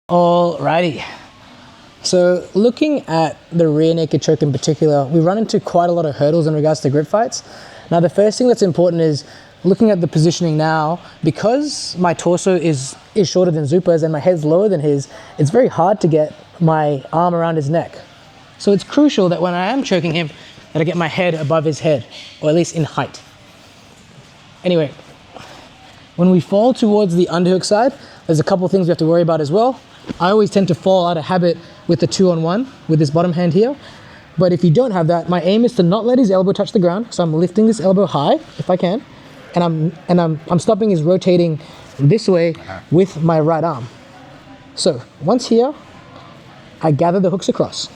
Alrighty. So looking at the rear naked choke in particular, we run into quite a lot of hurdles in regards to grip fights. Now the first thing that's important is looking at the positioning now. Because my torso is shorter than Zupa's and my head's lower than his, it's very hard to get my arm around his neck. So it's crucial that when I am choking him, that I get my head above his head, or at least in height. Anyway, when we fall towards the underhook side, there's a couple of things we have to worry about as well. I always tend to fall out of habit with the 2-on-1 with this bottom hand here. But if you don't have that, my aim is to not let his elbow touch the ground. So I'm lifting this elbow high if I can, and I'm stopping his rotating this way with my right arm. So once here, I gather the hooks across.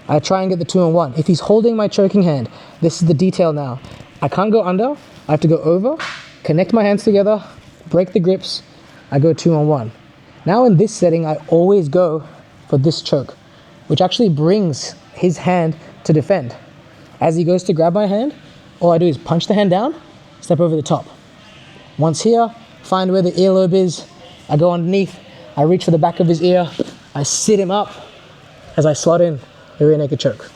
I try and get the 2-on-1. If he's holding my choking hand, this is the detail now. I can't go under, I have to go over, connect my hands together, break the grips, I go 2-on-1. Now in this setting, I always go for this choke, which actually brings his hand to defend. As he goes to grab my hand, all I do is punch the hand down, step over the top. Once here, find where the earlobe is, I go underneath, I reach for the back of his ear, I sit him up as I slot in the rear naked choke.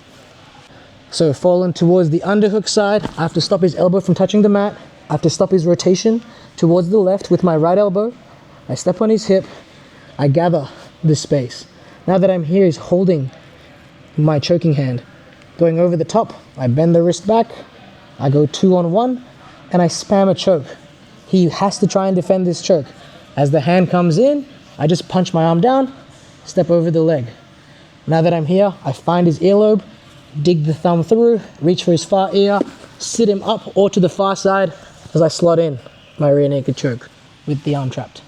So falling towards the underhook side, I have to stop his elbow from touching the mat, I have to stop his rotation towards the left with my right elbow, I step on his hip, I gather this space. Now that I'm here, he's holding my choking hand. Going over the top, I bend the wrist back, I go 2-on-1, and I spam a choke. He has to try and defend this choke. As the hand comes in, I just punch my arm down, step over the leg. Now that I'm here, I find his earlobe, dig the thumb through, reach for his far ear, sit him up or to the far side as I slot in my rear naked choke with the arm trapped.